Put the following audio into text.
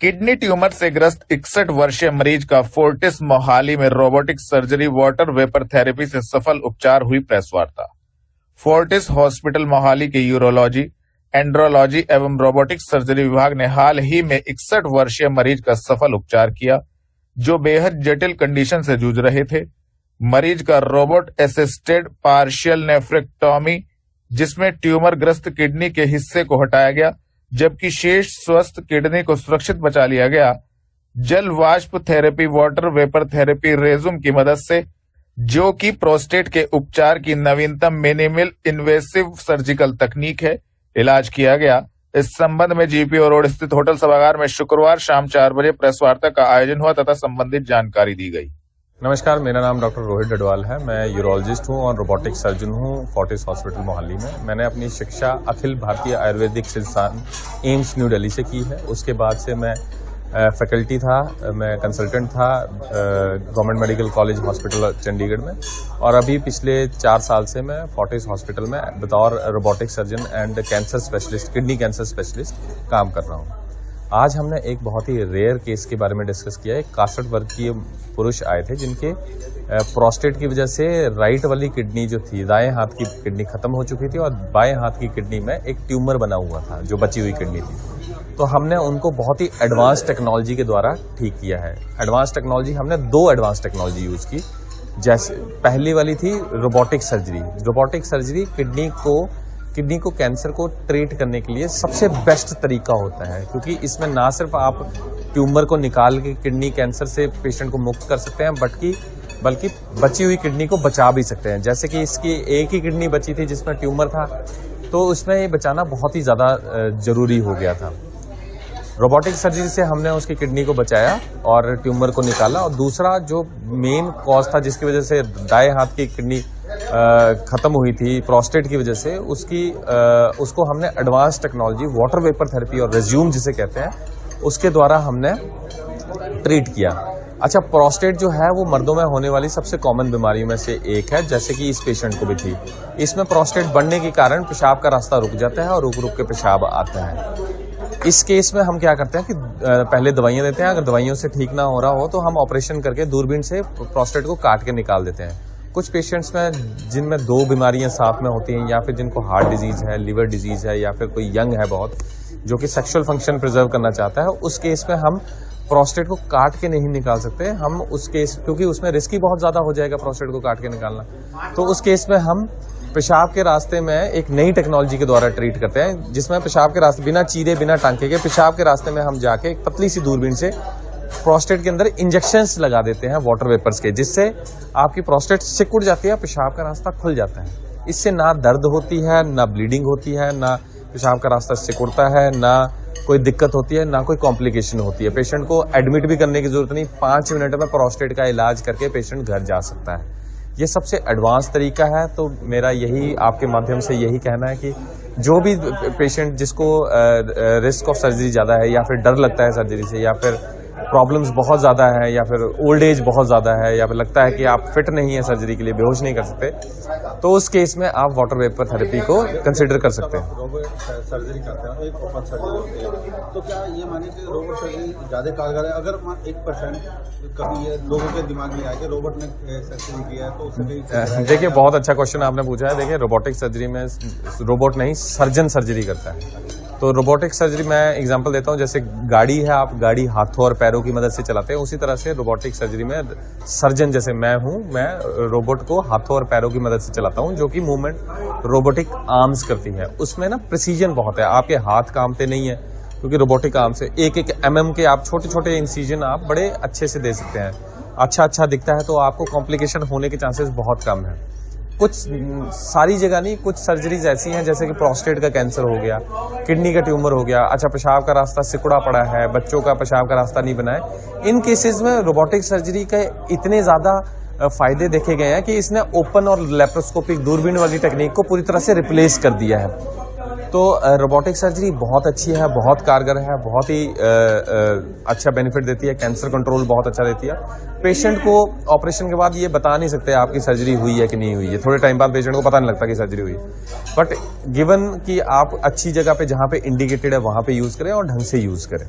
Kidney tumour से ग्रस्त 61 वर्षीय मरीज का फोर्टिस मोहाली में robotic surgery water vapour therapy से सफल उपचार हुई प्रेस वार्ता। फोर्टिस हॉस्पिटल मोहाली के यूरोलॉजी, एंड्रोलॉजी एवं रोबोटिक सर्जरी विभाग ने हाल ही में 61 वर्षीय मरीज का सफल उपचार किया, जो बेहद जटिल कंडीशन से जूझ रहे थे। मरीज का रोबोट असिस्टेड पार्शियल नेफ्रेक्टोमी, जिसमें ट्यूमर ग्रस्त किडनी के हिस्से को हटाया गया जबकि शेष स्वस्थ किडनी को सुरक्षित बचा लिया गया, जल वाष्प therapy water vapour therapy resume की मदद से, जो कि प्रोस्टेट के उपचार की नवीनतम मिनिमल इन्वेसिव सर्जिकल तकनीक है, इलाज किया गया। इस संबंध में जीपीओ रोड स्थित होटल सभागार में शुक्रवार शाम 4 बजे प्रेस वार्ता का आयोजन हुआ तथा संबंधित जानकारी दी गई। नमस्कार, मेरा नाम डॉक्टर रोहित डडवाल है। मैं यूरोलॉजिस्ट हूं और रोबोटिक सर्जन हूं फोर्टिस हॉस्पिटल मोहाली में। मैंने अपनी शिक्षा अखिल भारतीय आयुर्वेदिक संस्थान एम्स न्यू दिल्ली से की है। उसके बाद से मैं फैकल्टी था, मैं कंसल्टेंट था government medical college hospital Chandigarh में, और अभी पिछले 4 साल से मैं फोर्टिस हॉस्पिटल में बतौर robotic surgeon and cancer specialist, kidney cancer specialist काम कर रहा हूँ। आज हमने एक बहुत ही रेयर केस के बारे में डिस्कस किया। एक 61 वर्षीय पुरुष आए थे जिनके प्रोस्टेट की वजह से राइट वाली किडनी जो थी, दाएं हाथ की किडनी खत्म हो चुकी थी और बाएं हाथ की किडनी में एक ट्यूमर बना हुआ था जो बची हुई किडनी थी। तो हमने उनको बहुत ही एडवांस टेक्नोलॉजी के द्वारा ठीक किया है। एडवांस टेक्नोलॉजी, हमने 2 एडवांस टेक्नोलॉजी यूज की। जैसे पहली वाली थी robotic surgery. Robotic surgery kidney को कैंसर को ट्रीट करने के लिए सबसे बेस्ट तरीका होता है, क्योंकि इसमें ना सिर्फ आप ट्यूमर को निकाल के किडनी कैंसर से पेशेंट को मुक्त कर सकते हैं, बल्कि बची हुई किडनी को बचा भी सकते हैं। जैसे कि इसकी एक ही किडनी बची थी जिसमें ट्यूमर था, तो उसमें ये बचाना बहुत ही ज्यादा जरूरी हो गया था। रोबोटिक सर्जरी से हमने उसकी किडनी को बचाया और ट्यूमर को निकाला। और दूसरा जो मेन कॉज था जिसकी वजह से दाएं हाथ की किडनी खत्म हुई थी प्रोस्टेट की वजह से, उसको हमने advance technology water vapour therapy और रेज्यूम जिसे कहते हैं, उसके द्वारा हमने ट्रीट किया। अच्छा, प्रोस्टेट जो है वो मर्दों में होने वाली सबसे कॉमन बीमारियों में से एक है, जैसे कि इस पेशेंट को भी थी। इसमें प्रोस्टेट बढ़ने के कारण पेशाब का रास्ता रुक जाता है और रुक रुक के पेशाब आता है। इस केस में हम क्या करते हैं कि पहले दवाइयां देते हैं। अगर दवाइयों से ठीक ना हो रहा हो तो हम ऑपरेशन करके दूरबीन से प्रोस्टेट को काट के निकाल देते हैं। कुछ पेशेंट्स में जिनमें 2 बीमारियां साथ में होती हैं, या फिर जिनको हार्ट डिजीज है, लिवर डिजीज है, या फिर कोई यंग है बहुत जो कि सेक्सुअल फंक्शन प्रिजर्व करना चाहता है, उस केस में हम प्रोस्टेट को काट के नहीं निकाल सकते। हम उस केस, क्योंकि उसमें रिस्क ही बहुत ज्यादा हो जाएगा प्रोस्टेट को काट के निकालना, तो उस केस में हम पेशाब के रास्ते में एक नई टेक्नोलॉजी के द्वारा ट्रीट करते हैं, जिसमें पेशाब के रास्ते बिना चीरे बिना टांके के पेशाब के रास्ते में हम जाके एक पतली सी दूरबीन से प्रोस्टेट के अंदर इंजेक्शंस लगा देते हैं वाटर वेपर्स के, जिससे आपकी प्रोस्टेट सिकुड़ जाती है, पेशाब का रास्ता खुल जाता है। इससे ना दर्द होती है, ना ब्लीडिंग होती है, ना पेशाब का रास्ता सिकुड़ता है, ना कोई दिक्कत होती है, ना कोई कॉम्प्लिकेशन होती है। पेशेंट को एडमिट भी करने की जरूरत नहीं, 5 मिनट में प्रोस्टेट का इलाज करके पेशेंट घर जा सकता है। ये सबसे एडवांस तरीका है। तो मेरा यही आपके माध्यम से यही कहना है कि जो भी पेशेंट जिसको रिस्क ऑफ सर्जरी ज्यादा है, या फिर डर लगता है सर्जरी से, या फिर प्रॉब्लम्स बहुत ज्यादा है, या फिर ओल्ड एज बहुत ज्यादा है, या फिर लगता है कि आप फिट नहीं है सर्जरी के लिए, बेहोश नहीं कर सकते, तो उस केस में आप वाटर वेपर थेरेपी को कंसिडर कर सकते हैं। रोबोट सर्जरी करते हैं, एक ओपन सर्जरी होती है, तो क्या ये माने कि रोबोट सर्जरी ज्यादा कारगर है? अगर 1% कभी ये लोगों के दिमाग में आए कि रोबोट ने सर्जरी किया है तो उससे देखिए, बहुत अच्छा क्वेश्चन आपने पूछा है। देखिए, रोबोटिक सर्जरी में रोबोट नहीं, सर्जन सर्जरी करता है। तो रोबोटिक सर्जरी मैं एग्जांपल देता हूं, जैसे गाड़ी है, आप गाड़ी हाथों और पैरों की मदद से चलाते हैं, उसी तरह से रोबोटिक सर्जरी में सर्जन, जैसे मैं हूं, मैं रोबोट को हाथों और पैरों की मदद से चलाता हूं, जो कि मूवमेंट रोबोटिक आर्म्स करती है। उसमें ना प्रिसीजन बहुत है, आपके हाथ कामते नहीं है, क्योंकि रोबोटिक आर्म से 1-1 mm के आप छोटे छोटे इंसिजन आप बड़े अच्छे से दे सकते हैं। अच्छा दिखता है, तो आपको कॉम्प्लिकेशन होने के चांसेस बहुत कम है। कुछ सारी जगह नहीं, कुछ सर्जरीज ऐसी हैं जैसे कि प्रोस्टेट का कैंसर हो गया, किडनी का ट्यूमर हो गया, अच्छा पेशाब का रास्ता सिकुड़ा पड़ा है, बच्चों का पेशाब का रास्ता नहीं बना है, इन केसेस में रोबोटिक सर्जरी के इतने ज्यादा फायदे देखे गए हैं कि इसने ओपन और लेप्रोस्कोपिक दूरबीन वाली टेक्निक को पूरी तरह से रिप्लेस कर दिया है। तो रोबोटिक सर्जरी बहुत अच्छी है, बहुत कारगर है, बहुत ही अच्छा बेनिफिट देती है, कैंसर कंट्रोल बहुत अच्छा देती है। पेशेंट को ऑपरेशन के बाद ये बता नहीं सकते आपकी सर्जरी हुई है कि नहीं हुई है, थोड़े टाइम बाद पेशेंट को पता नहीं लगता कि सर्जरी हुई है, बट गिवन कि आप अच्छी जगह पे जहां पे इंडिकेटेड है वहां पे यूज करें और ढंग से यूज करें।